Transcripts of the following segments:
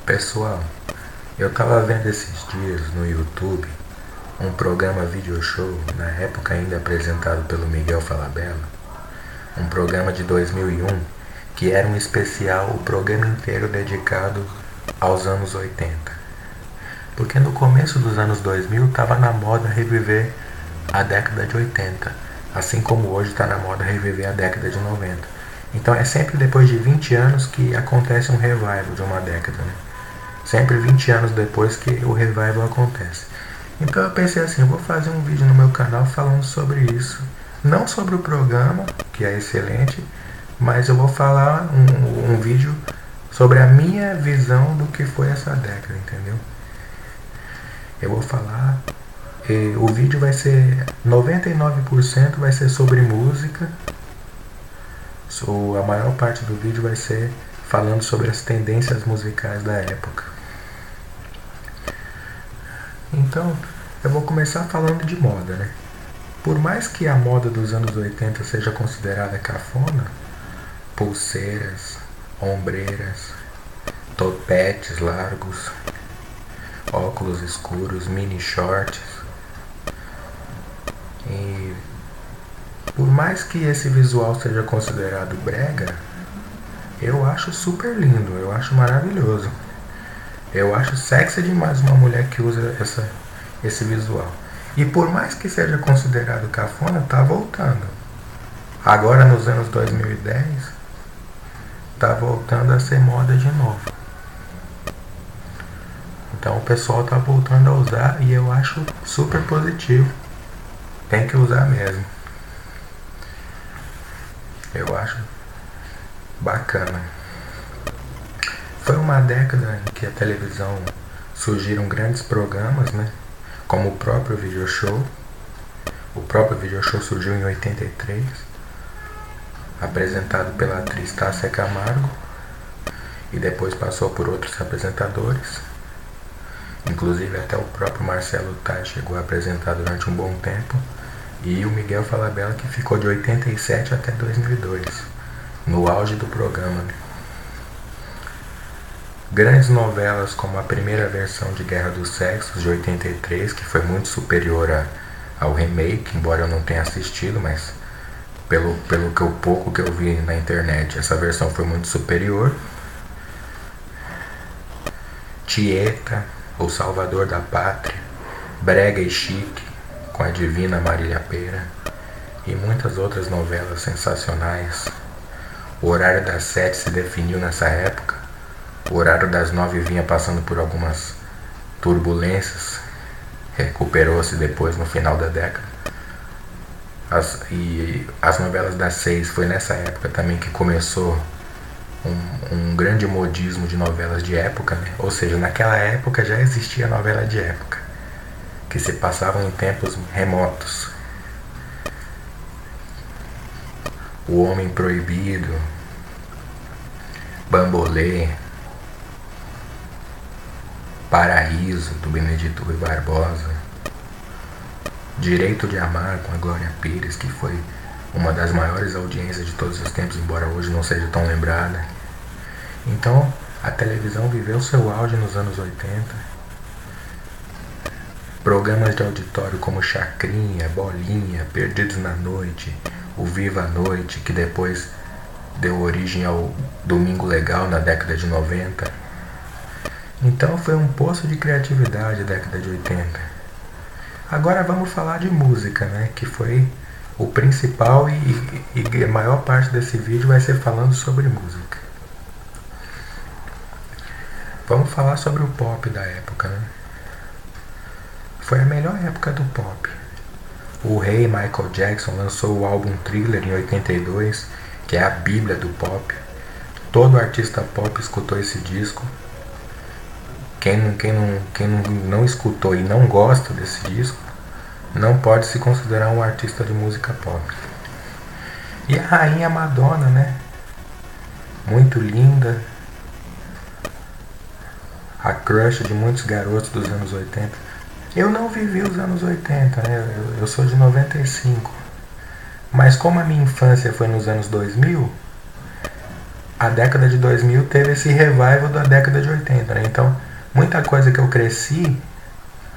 Pessoal, eu tava vendo esses dias no YouTube um programa video show, na época ainda apresentado pelo Miguel Falabella, um programa de 2001 que era um especial, o programa inteiro dedicado aos anos 80. Porque no começo dos anos 2000 tava na moda reviver a década de 80, assim como hoje está na moda reviver a década de 90. Então é sempre depois de 20 anos que acontece um revival de uma década, né? Sempre 20 anos depois que o revival acontece. Então eu pensei assim, eu vou fazer um vídeo no meu canal falando sobre isso. Não sobre o programa, que é excelente, mas eu vou falar um vídeo sobre a minha visão do que foi essa década, entendeu? Eu vou falar, o vídeo vai ser 99% vai ser sobre música. A maior parte do vídeo vai ser falando sobre as tendências musicais da época. Então, eu vou começar falando de moda, né? Por mais que a moda dos anos 80 seja considerada cafona, pulseiras, ombreiras, topetes largos, óculos escuros, mini shorts, e por mais que esse visual seja considerado brega, eu acho super lindo, eu acho maravilhoso. Eu acho sexy demais uma mulher que usa esse visual. E por mais que seja considerado cafona, tá voltando. Agora nos anos 2010, tá voltando a ser moda de novo. Então o pessoal tá voltando a usar e eu acho super positivo. Tem que usar mesmo. Eu acho bacana. Foi uma década em que a televisão surgiram grandes programas, né? Como o próprio video show. O próprio video show surgiu em 83, apresentado pela atriz Tássia Camargo, e depois passou por outros apresentadores. Inclusive até o próprio Marcelo Tais chegou a apresentar durante um bom tempo, e o Miguel Falabella, que ficou de 87 até 2002, no auge do programa. Grandes novelas como a primeira versão de Guerra dos Sexos, de 83, que foi muito superior ao remake, embora eu não tenha assistido, mas pelo pouco que eu vi na internet, essa versão foi muito superior. Tieta, O Salvador da Pátria, Brega e Chique, com a divina Marília Pêra, e muitas outras novelas sensacionais. O horário das 7 se definiu nessa época. O horário das 9 vinha passando por algumas turbulências, recuperou-se depois no final da década. As novelas das 6 foi nessa época também que começou um grande modismo de novelas de época, né? Ou seja, naquela época já existia novela de época, que se passavam em tempos remotos. O Homem Proibido, Bambolê, Paraíso, do Benedito Rui Barbosa, Direito de Amar, com a Glória Pires, que foi uma das maiores audiências de todos os tempos, embora hoje não seja tão lembrada. Então, a televisão viveu seu auge nos anos 80. Programas de auditório como Chacrinha, Bolinha, Perdidos na Noite, o Viva a Noite, que depois deu origem ao Domingo Legal na década de 90. Então foi um poço de criatividade a década de 80. Agora vamos falar de música, né? Que foi o principal e a maior parte desse vídeo vai ser falando sobre música. Vamos falar sobre o pop da época, né? Foi a melhor época do pop. O rei Michael Jackson lançou o álbum Thriller em 82, que é a bíblia do pop. Todo artista pop escutou esse disco. Quem não escutou e não gosta desse disco não pode se considerar um artista de música pop. E a rainha Madonna, né? Muito linda. A crush de muitos garotos dos anos 80. Eu não vivi os anos 80, né? Eu sou de 95. Mas como a minha infância foi nos anos 2000, a década de 2000 teve esse revival da década de 80, né? Então, muita coisa que eu cresci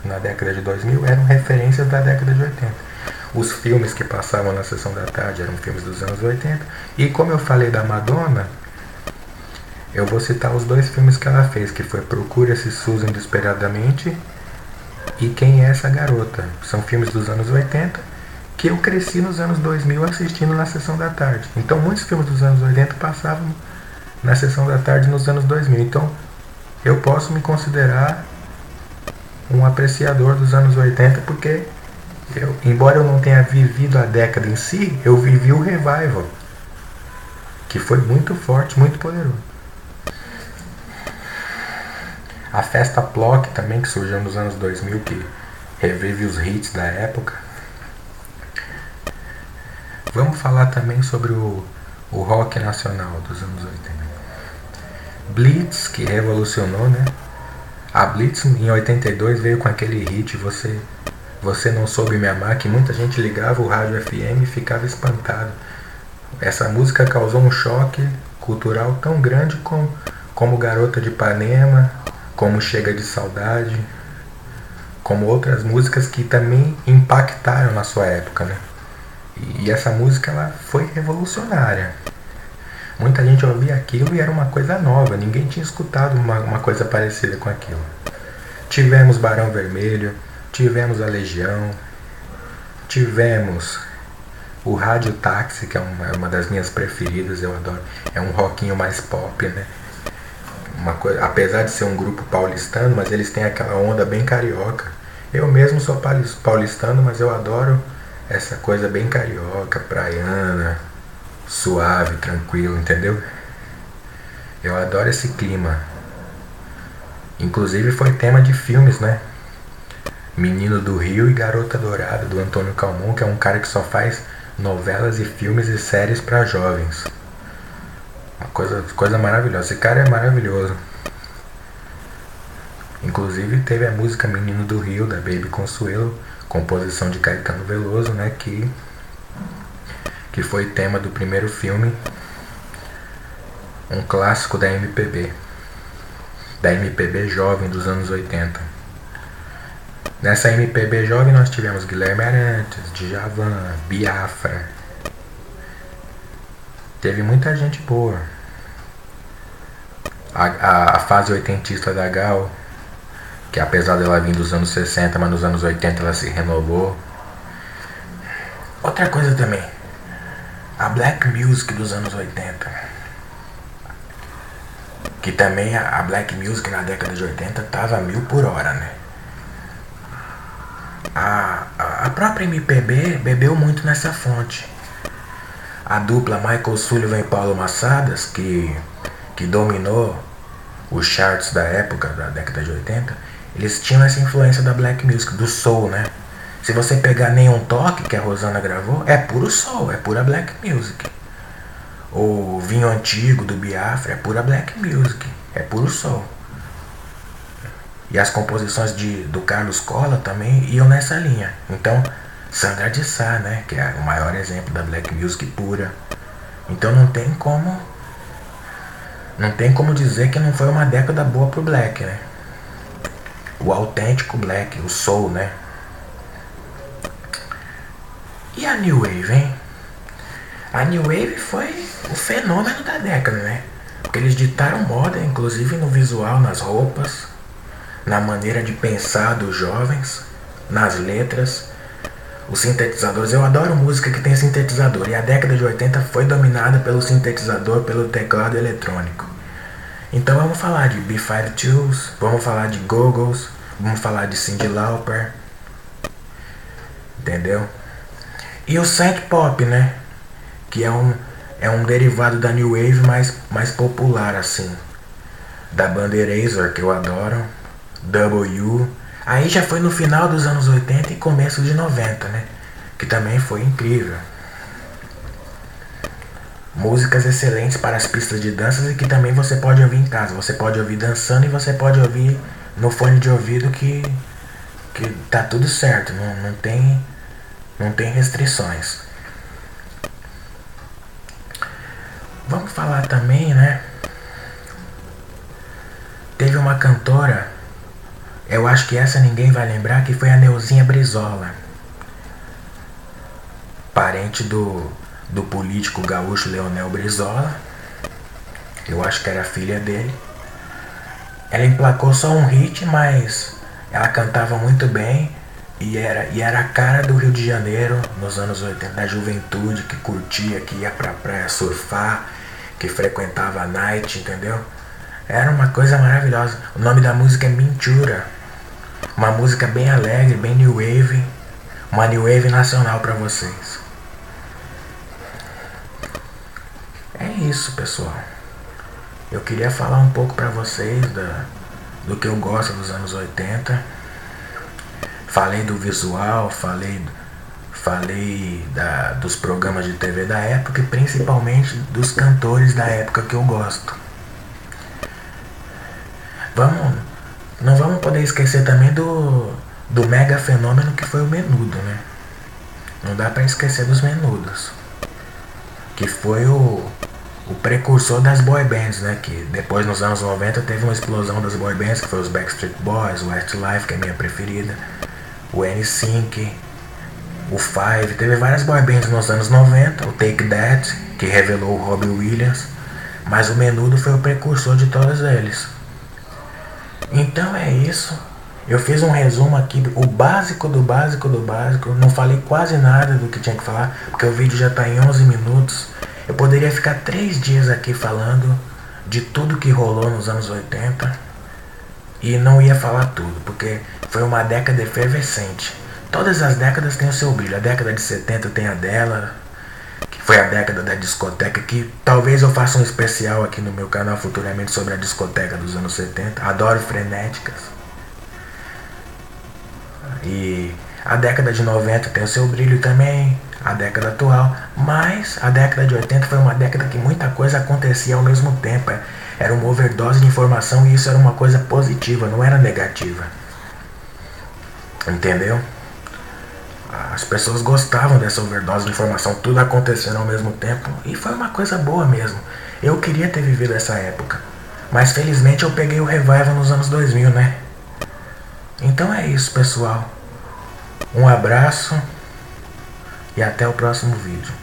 na década de 2000 eram referências da década de 80. Os filmes que passavam na sessão da tarde eram filmes dos anos 80. E como eu falei da Madonna, eu vou citar os dois filmes que ela fez, que foi Procura-se Susan Desesperadamente e Quem é essa garota? São filmes dos anos 80 que eu cresci nos anos 2000 assistindo na sessão da tarde. Então muitos filmes dos anos 80 passavam na sessão da tarde nos anos 2000. Então eu posso me considerar um apreciador dos anos 80 porque embora eu não tenha vivido a década em si, eu vivi o revival, que foi muito forte, muito poderoso. A festa Plock também, que surgiu nos anos 2000, que revive os hits da época. Vamos falar também sobre o rock nacional dos anos 80. Blitz, que revolucionou, né? A Blitz em 82 veio com aquele hit Você Não Soube Me Amar, que muita gente ligava o rádio FM e ficava espantado. Essa música causou um choque cultural tão grande como Garota de Ipanema, como Chega de Saudade, como outras músicas que também impactaram na sua época, né? E essa música ela foi revolucionária. Muita gente ouvia aquilo e era uma coisa nova, ninguém tinha escutado uma coisa parecida com aquilo. Tivemos Barão Vermelho, tivemos a Legião, tivemos o Rádio Táxi, que é uma das minhas preferidas, eu adoro. É um rockinho mais pop, né? Apesar de ser um grupo paulistano, mas eles têm aquela onda bem carioca. Eu mesmo sou paulistano, mas eu adoro essa coisa bem carioca, praiana, suave, tranquilo, entendeu? Eu adoro esse clima. Inclusive foi tema de filmes, né? Menino do Rio e Garota Dourada, do Antônio Calmon, que é um cara que só faz novelas e filmes e séries para jovens. Uma coisa maravilhosa. Esse cara é maravilhoso. Inclusive teve a música Menino do Rio, da Baby Consuelo, composição de Caetano Veloso, né? Que foi tema do primeiro filme, um clássico da MPB jovem dos anos 80. Nessa MPB jovem nós tivemos Guilherme Arantes, Djavan, Biafra. Teve muita gente boa. A fase oitentista da Gal, que apesar dela vir dos anos 60, mas nos anos 80 ela se renovou. Outra coisa também, a Black Music dos anos 80. Que também a Black Music na década de 80 tava a 1000 por hora, né? A própria MPB bebeu muito nessa fonte. A dupla Michael Sullivan e Paulo Massadas, que dominou os charts da época, da década de 80, eles tinham essa influência da Black Music, do soul, né? Se você pegar Nenhum Toque, que a Rosana gravou, é puro soul, é pura Black Music. O Vinho Antigo, do Biafra, é pura Black Music, é puro soul. E as composições do Carlos Colla também iam nessa linha. Então, Sandra de Sá, né, que é o maior exemplo da Black Music pura. Então não tem como dizer que não foi uma década boa pro Black, né? O autêntico Black, o soul, né? E a New Wave, hein? A New Wave foi o fenômeno da década, né? Porque eles ditaram moda, inclusive no visual, nas roupas, na maneira de pensar dos jovens, nas letras, os sintetizadores. Eu adoro música que tem sintetizador, e a década de 80 foi dominada pelo sintetizador, pelo teclado eletrônico. Então vamos falar de B-52s, vamos falar de Go-Go's, vamos falar de Cyndi Lauper, entendeu? E o synth pop, né? Que é um derivado da New Wave mais popular, assim. Da banda Eraser, que eu adoro, W. Aí já foi no final dos anos 80 e começo de 90, né? Que também foi incrível. Músicas excelentes para as pistas de danças e que também você pode ouvir em casa. Você pode ouvir dançando e você pode ouvir no fone de ouvido que tá tudo certo. Não tem restrições. Vamos falar também, né? Teve uma cantora, eu acho que essa ninguém vai lembrar, que foi a Neuzinha Brizola, parente do político gaúcho Leonel Brizola. Eu acho que era filha dele. Ela emplacou só um hit, mas ela cantava muito bem e era a cara do Rio de Janeiro nos anos 80, da juventude que curtia, que ia pra praia surfar, que frequentava a night, entendeu? Era uma coisa maravilhosa. O nome da música é Mintura. Uma música bem alegre, bem new wave. Uma new wave nacional pra vocês. É isso, pessoal. Eu queria falar um pouco pra vocês do que eu gosto dos anos 80. Falei do visual, falei dos programas de TV da época e principalmente dos cantores da época que eu gosto. Não vamos poder esquecer também do mega fenômeno que foi o Menudo, né? Não dá pra esquecer dos Menudos, que foi o precursor das boy bands, né? Que depois nos anos 90 teve uma explosão das boy bands, que foi os Backstreet Boys, o Westlife, que é a minha preferida, o NSYNC, o Five. Teve várias boy bands nos anos 90, o Take That, que revelou o Robbie Williams, mas o Menudo foi o precursor de todos eles. Então é isso. Eu fiz um resumo aqui, o básico do básico do básico. Não falei quase nada do que tinha que falar, porque o vídeo já está em 11 minutos. Eu poderia ficar 3 dias aqui falando de tudo que rolou nos anos 80 e não ia falar tudo, porque foi uma década efervescente. Todas as décadas têm o seu brilho. A década de 70 tem a dela, que foi a década da discoteca, que talvez eu faça um especial aqui no meu canal futuramente sobre a discoteca dos anos 70. Adoro frenéticas. E a década de 90 tem o seu brilho também, a década atual, mas a década de 80 foi uma década que muita coisa acontecia ao mesmo tempo. Era uma overdose de informação e isso era uma coisa positiva, não era negativa. Entendeu? As pessoas gostavam dessa overdose de informação, tudo acontecendo ao mesmo tempo, e foi uma coisa boa mesmo. Eu queria ter vivido essa época, mas felizmente eu peguei o revival nos anos 2000, né? Então é isso, pessoal. Um abraço e até o próximo vídeo.